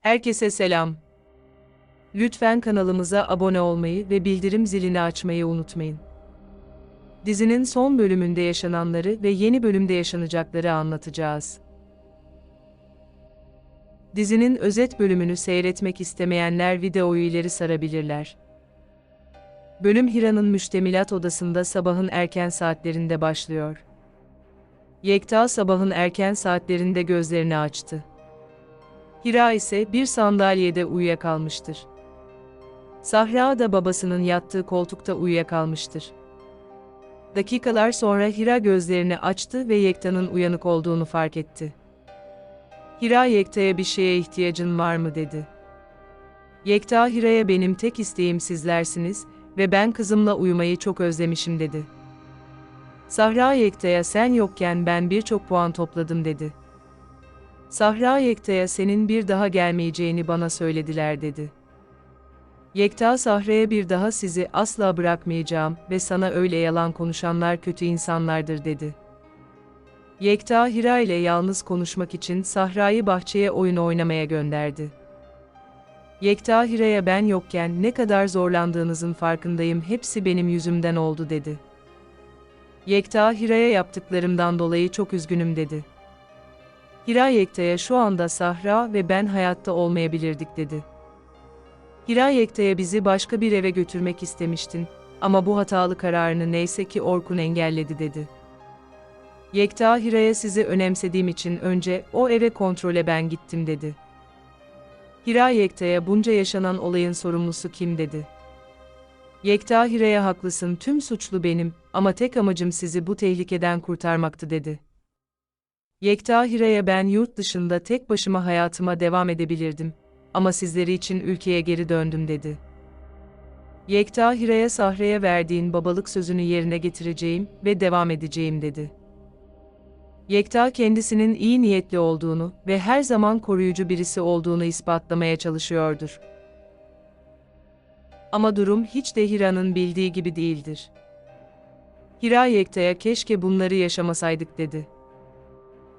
Herkese selam. Lütfen kanalımıza abone olmayı ve bildirim zilini açmayı unutmayın. Dizinin son bölümünde yaşananları ve yeni bölümde yaşanacakları anlatacağız. Dizinin özet bölümünü seyretmek istemeyenler videoyu ileri sarabilirler. Bölüm Hira'nın müştemilat odasında sabahın erken saatlerinde başlıyor. Yekta sabahın erken saatlerinde gözlerini açtı. Hira ise bir sandalyede uyuyakalmıştır. Sahra da babasının yattığı koltukta uyuyakalmıştır. Dakikalar sonra Hira gözlerini açtı ve Yekta'nın uyanık olduğunu fark etti. Hira Yekta'ya bir şeye ihtiyacın var mı dedi. Yekta Hira'ya benim tek isteğim sizlersiniz ve ben kızımla uyumayı çok özlemişim dedi. Sahra Yekta'ya sen yokken ben birçok puan topladım dedi. Sahra Yekta'ya senin bir daha gelmeyeceğini bana söylediler dedi. Yekta Sahra'ya bir daha sizi asla bırakmayacağım ve sana öyle yalan konuşanlar kötü insanlardır dedi. Yekta Hira ile yalnız konuşmak için Sahra'yı bahçeye oyun oynamaya gönderdi. Yekta Hira'ya ben yokken ne kadar zorlandığınızın farkındayım, hepsi benim yüzümden oldu dedi. Yekta Hira'ya yaptıklarımdan dolayı çok üzgünüm dedi. Hira Yekta'ya şu anda Sahra ve ben hayatta olmayabilirdik dedi. Hira Yekta'ya bizi başka bir eve götürmek istemiştin ama bu hatalı kararını neyse ki Orkun engelledi dedi. Yekta Hira'ya sizi önemsediğim için önce o eve kontrole ben gittim dedi. Hira Yekta'ya bunca yaşanan olayın sorumlusu kim dedi. Yekta Hira'ya haklısın, tüm suçlu benim ama tek amacım sizi bu tehlikeden kurtarmaktı dedi. Yekta Hira'ya ben yurt dışında tek başıma hayatıma devam edebilirdim ama sizleri için ülkeye geri döndüm dedi. Yekta Hira'ya Sahra'ya verdiğin babalık sözünü yerine getireceğim ve devam edeceğim dedi. Yekta kendisinin iyi niyetli olduğunu ve her zaman koruyucu birisi olduğunu ispatlamaya çalışıyordur. Ama durum hiç de Hira'nın bildiği gibi değildir. Hira Yekta'ya keşke bunları yaşamasaydık dedi.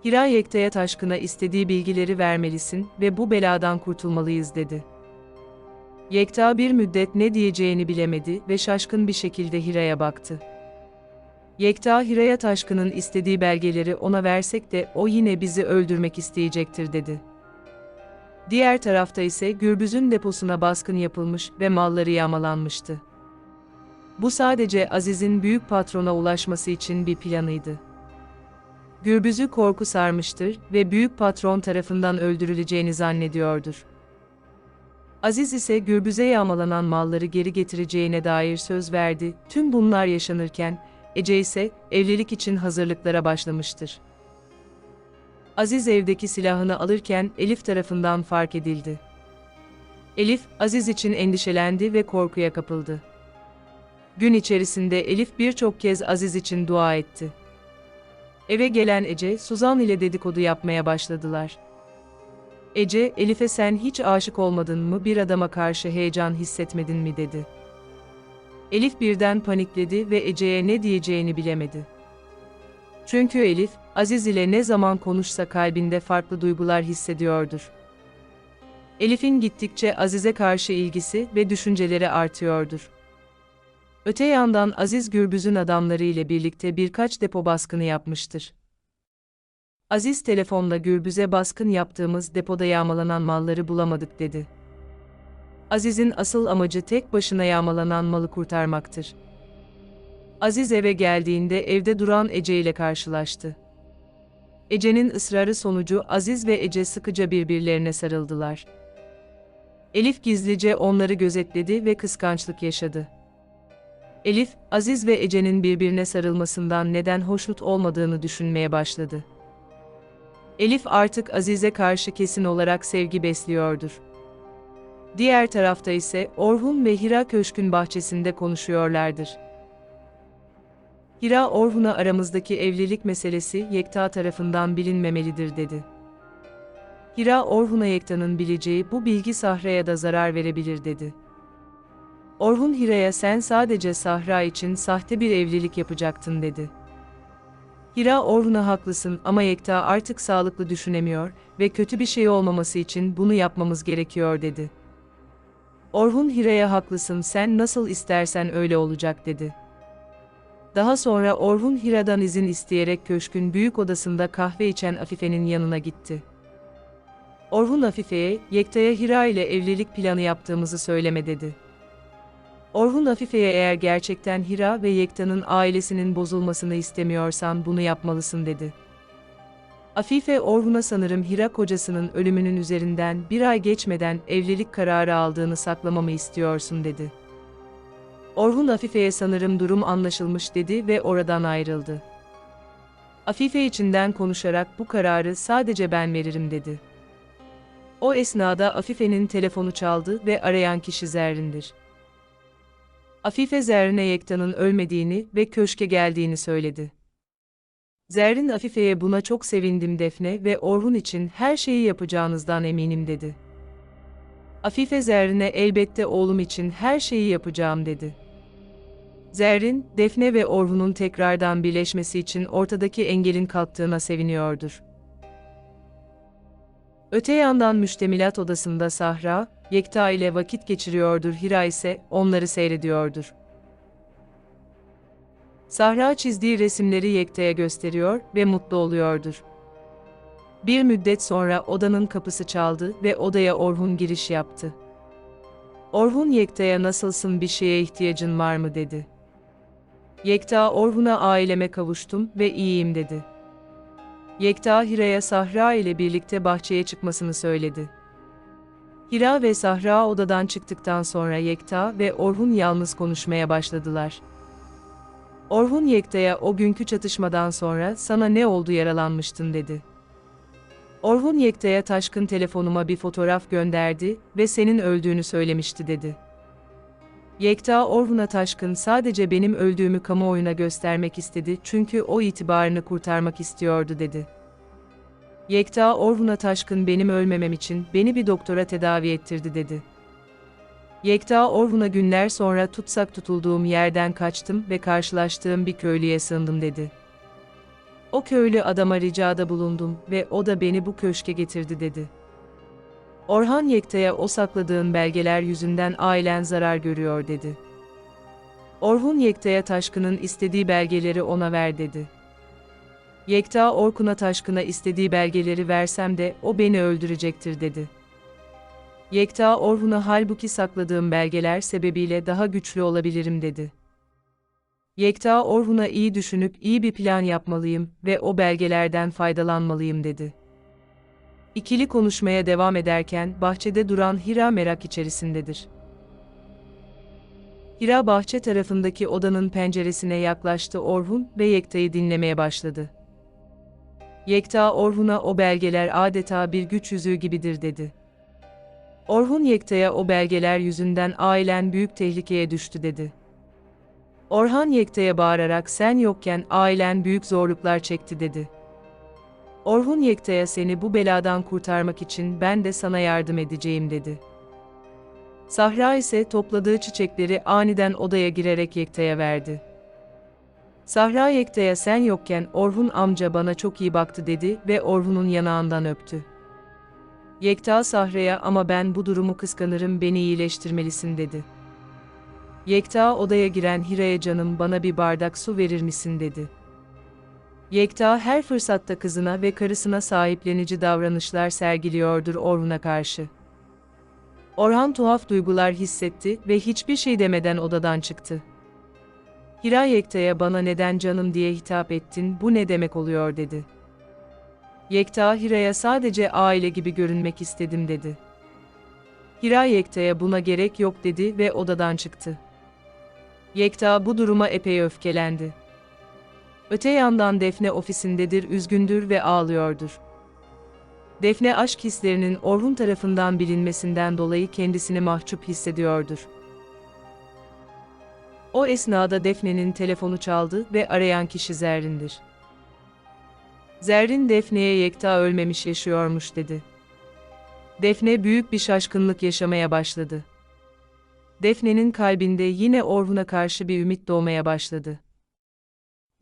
Hira Yekta'ya Taşkın'a istediği bilgileri vermelisin ve bu beladan kurtulmalıyız dedi. Yekta bir müddet ne diyeceğini bilemedi ve şaşkın bir şekilde Hira'ya baktı. Yekta Hira'ya Taşkın'ın istediği belgeleri ona versek de o yine bizi öldürmek isteyecektir dedi. Diğer tarafta ise Gürbüz'ün deposuna baskın yapılmış ve malları yağmalanmıştı. Bu sadece Aziz'in büyük patrona ulaşması için bir planıydı. Gürbüz'ü korku sarmıştır ve büyük patron tarafından öldürüleceğini zannediyordur. Aziz ise Gürbüz'e yağmalanan malları geri getireceğine dair söz verdi. Tüm bunlar yaşanırken Ece ise evlilik için hazırlıklara başlamıştır. Aziz evdeki silahını alırken Elif tarafından fark edildi. Elif, Aziz için endişelendi ve korkuya kapıldı. Gün içerisinde Elif birçok kez Aziz için dua etti. Eve gelen Ece, Suzan ile dedikodu yapmaya başladılar. Ece, Elif'e sen hiç aşık olmadın mı, bir adama karşı heyecan hissetmedin mi dedi. Elif birden panikledi ve Ece'ye ne diyeceğini bilemedi. Çünkü Elif, Aziz ile ne zaman konuşsa kalbinde farklı duygular hissediyordur. Elif'in gittikçe Aziz'e karşı ilgisi ve düşünceleri artıyordur. Öte yandan Aziz Gürbüz'ün adamları ile birlikte birkaç depo baskını yapmıştır. Aziz telefonla Gürbüz'e baskın yaptığımız depoda yağmalanan malları bulamadık dedi. Aziz'in asıl amacı tek başına yağmalanan malı kurtarmaktır. Aziz eve geldiğinde evde duran Ece ile karşılaştı. Ece'nin ısrarı sonucu Aziz ve Ece sıkıca birbirlerine sarıldılar. Elif gizlice onları gözetledi ve kıskançlık yaşadı. Elif, Aziz ve Ece'nin birbirine sarılmasından neden hoşnut olmadığını düşünmeye başladı. Elif artık Aziz'e karşı kesin olarak sevgi besliyordur. Diğer tarafta ise Orhun ve Hira köşkün bahçesinde konuşuyorlardır. Hira Orhun'a aramızdaki evlilik meselesi Yekta tarafından bilinmemelidir dedi. Hira Orhun'a Yekta'nın bileceği bu bilgi Sahra'ya da zarar verebilir dedi. Orhun Hira'ya sen sadece Sahra için sahte bir evlilik yapacaktın dedi. Hira Orhun'a haklısın ama Yekta artık sağlıklı düşünemiyor ve kötü bir şey olmaması için bunu yapmamız gerekiyor dedi. Orhun Hira'ya haklısın sen nasıl istersen öyle olacak dedi. Daha sonra Orhun Hira'dan izin isteyerek köşkün büyük odasında kahve içen Afife'nin yanına gitti. Orhun Afife'ye, Yekta'ya Hira ile evlilik planı yaptığımızı söyleme dedi. Orhun Afife'ye eğer gerçekten Hira ve Yekta'nın ailesinin bozulmasını istemiyorsan bunu yapmalısın dedi. Afife Orhun'a sanırım Hira kocasının ölümünün üzerinden bir ay geçmeden evlilik kararı aldığını saklamamı istiyorsun dedi. Orhun Afife'ye sanırım durum anlaşılmış dedi ve oradan ayrıldı. Afife içinden konuşarak bu kararı sadece ben veririm dedi. O esnada Afife'nin telefonu çaldı ve arayan kişi Zerrin'dir. Afife Zerrin'e Yekta'nın ölmediğini ve köşke geldiğini söyledi. Zerrin Afife'ye buna çok sevindim Defne ve Orhun için her şeyi yapacağınızdan eminim dedi. Afife Zerrin'e elbette oğlum için her şeyi yapacağım dedi. Zerrin, Defne ve Orhun'un tekrardan birleşmesi için ortadaki engelin kalktığına seviniyordur. Öte yandan müştemilat odasında Sahra, Yekta ile vakit geçiriyordur, Hira ise onları seyrediyordur. Sahra çizdiği resimleri Yekta'ya gösteriyor ve mutlu oluyordur. Bir müddet sonra odanın kapısı çaldı ve odaya Orhun giriş yaptı. Orhun Yekta'ya nasılsın bir şeye ihtiyacın var mı dedi. Yekta Orhun'a aileme kavuştum ve iyiyim dedi. Yekta Hira'ya Sahra ile birlikte bahçeye çıkmasını söyledi. Hira ve Sahra odadan çıktıktan sonra Yekta ve Orhun yalnız konuşmaya başladılar. Orhun Yekta'ya o günkü çatışmadan sonra sana ne oldu yaralanmıştın dedi. Orhun Yekta'ya Taşkın telefonuma bir fotoğraf gönderdi ve senin öldüğünü söylemişti dedi. Yekta Orhun'a Taşkın sadece benim öldüğümü kamuoyuna göstermek istedi çünkü o itibarını kurtarmak istiyordu dedi. Yekta Orhun'a Taşkın benim ölmemem için beni bir doktora tedavi ettirdi dedi. Yekta Orhun'a günler sonra tutsak tutulduğum yerden kaçtım ve karşılaştığım bir köylüye sığındım dedi. O köylü adama ricada bulundum ve o da beni bu köşke getirdi dedi. Orhan Yekta'ya o sakladığın belgeler yüzünden ailen zarar görüyor dedi. Orhun Yekta'ya Taşkın'ın istediği belgeleri ona ver dedi. Yekta Orkun'a Taşkın'a istediği belgeleri versem de o beni öldürecektir dedi. Yekta Orhun'a halbuki sakladığım belgeler sebebiyle daha güçlü olabilirim dedi. Yekta Orhun'a iyi düşünüp iyi bir plan yapmalıyım ve o belgelerden faydalanmalıyım dedi. İkili konuşmaya devam ederken bahçede duran Hira merak içerisindedir. Hira bahçe tarafındaki odanın penceresine yaklaştı Orhun ve Yekta'yı dinlemeye başladı. Yekta Orhun'a o belgeler adeta bir güç yüzüğü gibidir dedi. Orhun Yekta'ya o belgeler yüzünden ailen büyük tehlikeye düştü dedi. Orhan Yekta'ya bağırarak sen yokken ailen büyük zorluklar çekti dedi. Orhun Yekta'ya seni bu beladan kurtarmak için ben de sana yardım edeceğim dedi. Sahra ise topladığı çiçekleri aniden odaya girerek Yekta'ya verdi. Sahra Yekta'ya sen yokken Orhun amca bana çok iyi baktı dedi ve Orhun'un yanağından öptü. Yekta Sahra'ya ama ben bu durumu kıskanırım beni iyileştirmelisin dedi. Yekta odaya giren Hira'ya canım bana bir bardak su verir misin dedi. Yekta her fırsatta kızına ve karısına sahiplenici davranışlar sergiliyordur Orhun'a karşı. Orhan tuhaf duygular hissetti ve hiçbir şey demeden odadan çıktı. Hira Yekta'ya bana neden canım diye hitap ettin bu ne demek oluyor dedi. Yekta Hira'ya sadece aile gibi görünmek istedim dedi. Hira Yekta'ya buna gerek yok dedi ve odadan çıktı. Yekta bu duruma epey öfkelendi. Öte yandan Defne ofisindedir, üzgündür ve ağlıyordur. Defne aşk hislerinin Orhun tarafından bilinmesinden dolayı kendisini mahcup hissediyordur. O esnada Defne'nin telefonu çaldı ve arayan kişi Zerrin'dir. Zerrin Defne'ye Yekta ölmemiş yaşıyormuş dedi. Defne büyük bir şaşkınlık yaşamaya başladı. Defne'nin kalbinde yine Orhun'a karşı bir ümit doğmaya başladı.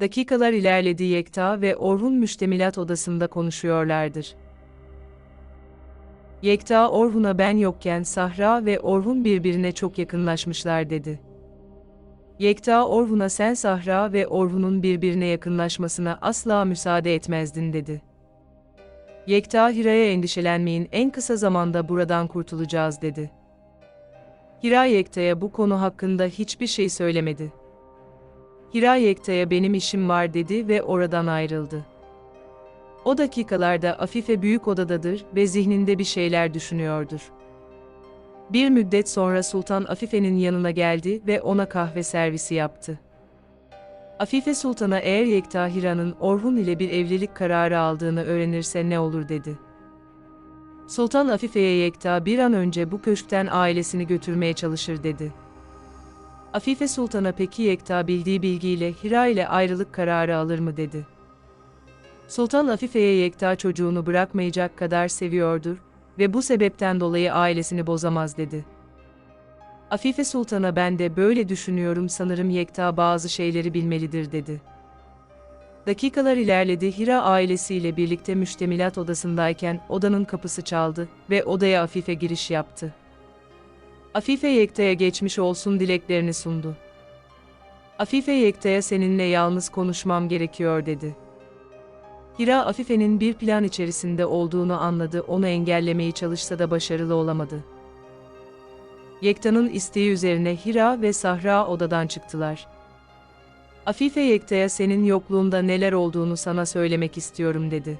Dakikalar ilerledi, Yekta ve Orhun müştemilat odasında konuşuyorlardır. Yekta Orhun'a ben yokken Sahra ve Orhun birbirine çok yakınlaşmışlar dedi. Yekta Orhun'a sen Sahra ve Orhun'un birbirine yakınlaşmasına asla müsaade etmezdin dedi. Yekta Hira'ya endişelenmeyin, en kısa zamanda buradan kurtulacağız dedi. Hira Yekta'ya bu konu hakkında hiçbir şey söylemedi. Hira Yekta'ya benim işim var dedi ve oradan ayrıldı. O dakikalarda Afife büyük odadadır ve zihninde bir şeyler düşünüyordur. Bir müddet sonra Sultan Afife'nin yanına geldi ve ona kahve servisi yaptı. Afife Sultan'a eğer Yekta Hira'nın Orhun ile bir evlilik kararı aldığını öğrenirse ne olur dedi. Sultan Afife'ye Yekta bir an önce bu köşkten ailesini götürmeye çalışır dedi. Afife Sultan'a peki Yekta bildiği bilgiyle Hira ile ayrılık kararı alır mı dedi. Sultan Afife'ye Yekta çocuğunu bırakmayacak kadar seviyordur ve bu sebepten dolayı ailesini bozamaz dedi. Afife Sultan'a ben de böyle düşünüyorum, sanırım Yekta bazı şeyleri bilmelidir dedi. Dakikalar ilerledi, Hira ailesiyle birlikte müştemilat odasındayken odanın kapısı çaldı ve odaya Afife giriş yaptı. Afife Yekta'ya geçmiş olsun dileklerini sundu. Afife Yekta'ya seninle yalnız konuşmam gerekiyor dedi. Hira Afife'nin bir plan içerisinde olduğunu anladı, onu engellemeye çalışsa da başarılı olamadı. Yekta'nın isteği üzerine Hira ve Sahra odadan çıktılar. Afife Yekta'ya senin yokluğunda neler olduğunu sana söylemek istiyorum dedi.